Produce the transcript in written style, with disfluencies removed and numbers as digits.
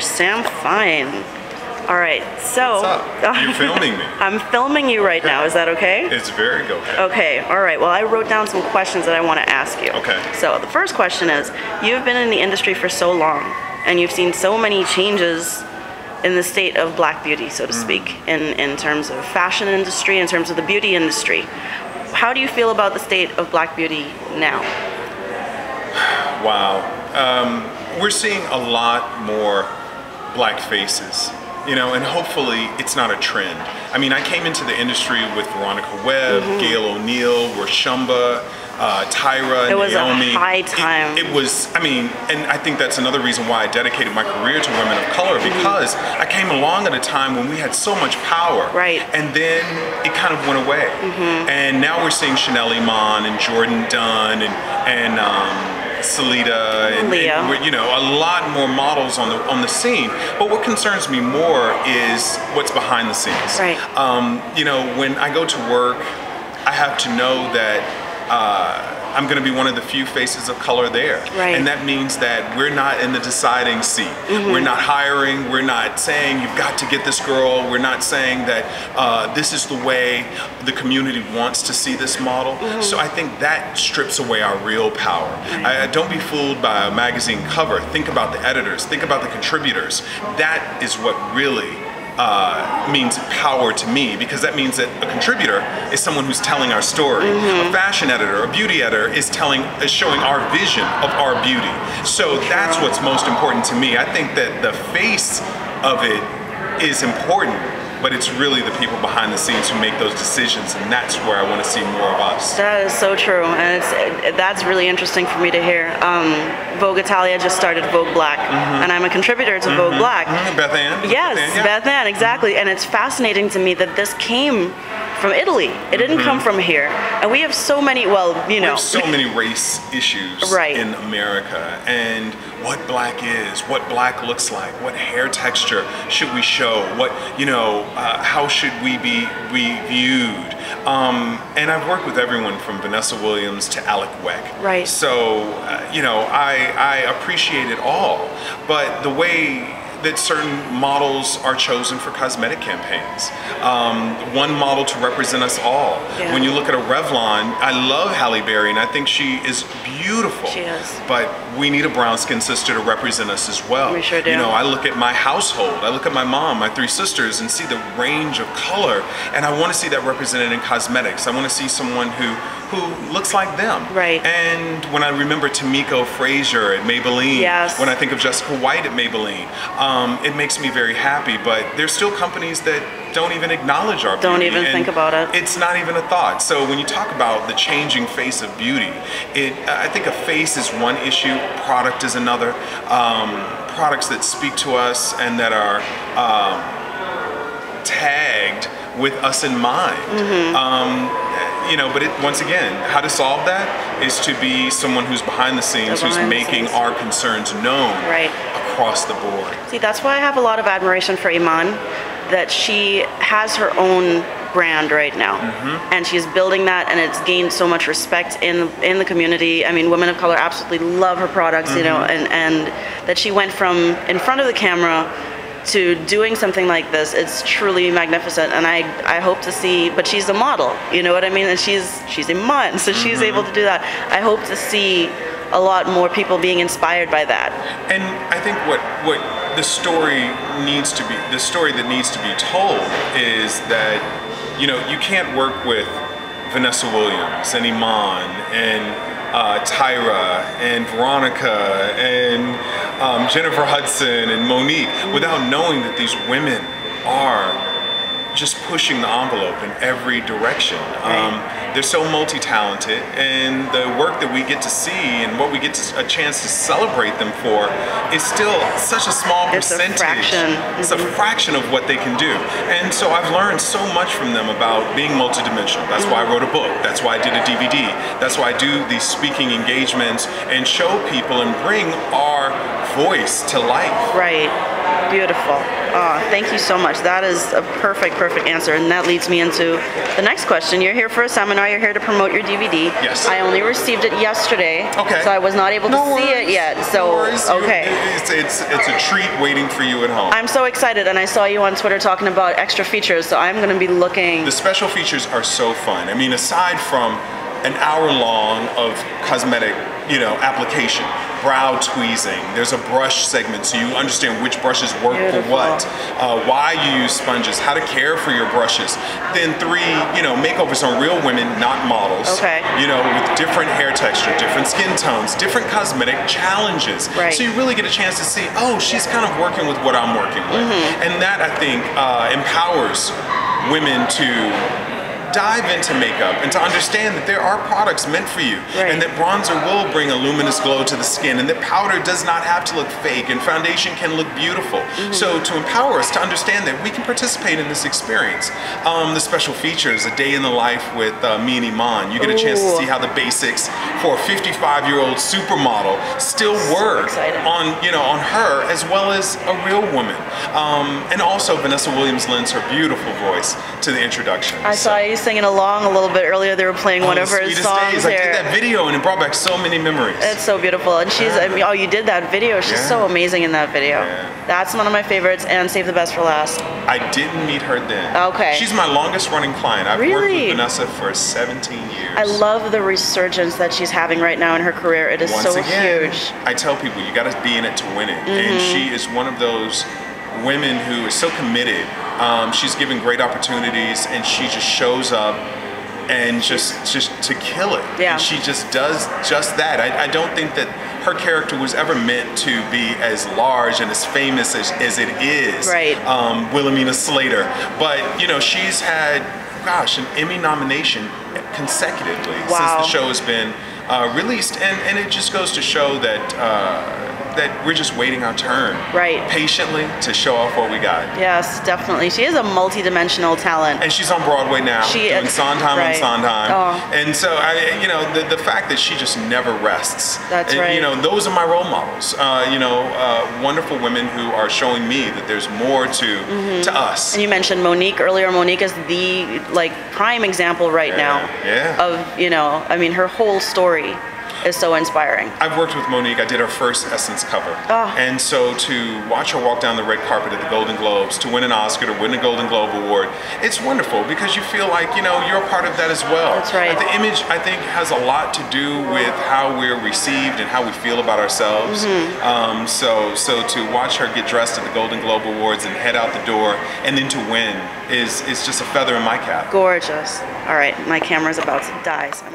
Sam Fine. All right, so... What's up? You're filming me. I'm filming you right now. Is that okay? It's very okay. Okay, all right. Well, I wrote down some questions that I want to ask you. Okay. So the first question is, you've been in the industry for so long, and you've seen so many changes in the state of black beauty, so to speak, in terms of fashion industry, in terms of the beauty industry. How do you feel about the state of black beauty now? Wow. We're seeing a lot more black faces, you know, and hopefully it's not a trend. I mean, I came into the industry with Veronica Webb, Gail O'Neill, Rashumba, Tyra, It was Naomi. a high time. It was, I mean, and I think that's another reason why I dedicated my career to women of color, because I came along at a time when we had so much power. Right. And then it kind of went away. And now we're seeing Chanel Iman and Jordan Dunn and Salida and you know, a lot more models on the scene. But what concerns me more is what's behind the scenes. Right. You know, when I go to work, I have to know that I'm going to be one of the few faces of color there. Right. And that means that we're not in the deciding seat. We're not hiring, we're not saying you've got to get this girl, we're not saying that this is the way the community wants to see this model. So I think that strips away our real power. Don't be fooled by a magazine cover. Think about the editors, think about the contributors. That is what really means power to me, because that means that a contributor is someone who's telling our story. A fashion editor, a beauty editor is showing our vision of our beauty. So that's what's most important to me. I think that the face of it is important, but it's really the people behind the scenes who make those decisions, and that's where I want to see more of us. That is so true, and that's really interesting for me to hear. Vogue Italia just started Vogue Black, and I'm a contributor to Vogue Black. Beth Ann? Yes, Beth Ann, exactly. And it's fascinating to me that this came from Italy. It didn't come from here. And we have so many, well, you know. We have so many race issues in America, and what black is, what black looks like, what hair texture should we show, what, you know, how should we be viewed. And I've worked with everyone from Vanessa Williams to Alec Weck. Right. So, you know, I appreciate it all, but the way that certain models are chosen for cosmetic campaigns. One model to represent us all. Yeah. When you look at a Revlon, I love Halle Berry and I think she is beautiful. She is. But we need a brown-skinned sister to represent us as well. We sure do. You know, I look at my household, I look at my mom, my three sisters, and see the range of color, and I want to see that represented in cosmetics. I want to see someone who looks like them. Right. And when I remember Tamiko Frazier at Maybelline, when I think of Jessica White at Maybelline, it makes me very happy, but there's still companies that don't even acknowledge our beauty. Don't even think about it. It's not even a thought. So when you talk about the changing face of beauty, I think a face is one issue, product is another. Products that speak to us and that are tagged with us in mind. You know, but once again, how to solve that is to be someone who's behind the scenes, who's making our concerns known across the board. See, that's why I have a lot of admiration for Iman, that she has her own brand right now, and she's building that, and it's gained so much respect in the community. I mean, women of color absolutely love her products, you know, and that she went from in front of the camera to doing something like this. It's truly magnificent, and I hope to see, but she's a model, you know what I mean, and she's Iman, so she's able to do that. I hope to see a lot more people being inspired by that. And I think what the story needs to be, the story that needs to be told is that, you know, you can't work with Vanessa Williams and Iman and Tyra and Veronica and Jennifer Hudson and Monique without knowing that these women are just pushing the envelope in every direction. They're so multi-talented, and the work that we get to see and what we get a chance to celebrate them for is still such a small percentage. It's a fraction. It's a fraction of what they can do. And so I've learned so much from them about being multidimensional. That's why I wrote a book. That's why I did a DVD. That's why I do these speaking engagements and show people and bring our voice to life. Right. Beautiful. Thank you so much. That is a perfect answer. And that leads me into the next question. You're here for a seminar. You're here to promote your DVD. Yes. I only received it yesterday. Okay. So I was not able to see it yet. So, okay. It's a treat waiting for you at home. I'm so excited. And I saw you on Twitter talking about extra features. So I'm going to be looking. The special features are so fun. I mean, aside from an hour long of cosmetic, application, brow tweezing. There's a brush segment so you understand which brushes work for what, why you use sponges, how to care for your brushes. Then 3, makeovers on real women, not models. Okay. With different hair texture, different skin tones, different cosmetic challenges. Right. So you really get a chance to see, oh, she's kind of working with what I'm working with. And that, I think, empowers women to dive into makeup and to understand that there are products meant for you, and that bronzer will bring a luminous glow to the skin, and that powder does not have to look fake, and foundation can look beautiful. So to empower us to understand that we can participate in this experience. The special features, a day in the life with me and Iman. You get a chance to see how the basics for a 55-year-old supermodel still work on her as well as a real woman. And also Vanessa Williams lends her beautiful voice to the introduction. I saw you singing along a little bit earlier. They were playing one of her songs I did that video and it brought back so many memories. It's so beautiful. And she's, you did that video. She's so amazing in that video. That's one of my favorites, and Save the Best for Last. I didn't meet her then. Okay. She's my longest running client. I've worked with Vanessa for 17 years. I love the resurgence that she's having right now in her career. It is so huge. I tell people, you got to be in it to win it. And she is one of those women who is so committed. She's given great opportunities, and she just shows up and just to kill it. Yeah. And she just does just that. I don't think that her character was ever meant to be as large and as famous as it is. Right. Wilhelmina Slater. But, she's had, an Emmy nomination consecutively since the show has been released. And it just goes to show that that we're just waiting our turn, patiently, to show off what we got. Yes, definitely. She is a multi-dimensional talent, and she's on Broadway now, doing Sondheim on Sondheim. And so the fact that she just never rests. That's right. Those are my role models. Wonderful women who are showing me that there's more to us. And you mentioned Monique earlier. Monique is the prime example right now of her whole story is so inspiring. I've worked with Monique. I did her first Essence cover. And so to watch her walk down the red carpet at the Golden Globes, to win an Oscar, to win a Golden Globe Award, it's wonderful because you feel like, you're a part of that as well. That's right. The image, I think, has a lot to do with how we're received and how we feel about ourselves. So to watch her get dressed at the Golden Globe Awards and head out the door and then to win is just a feather in my cap. Gorgeous. All right, my camera's about to die. So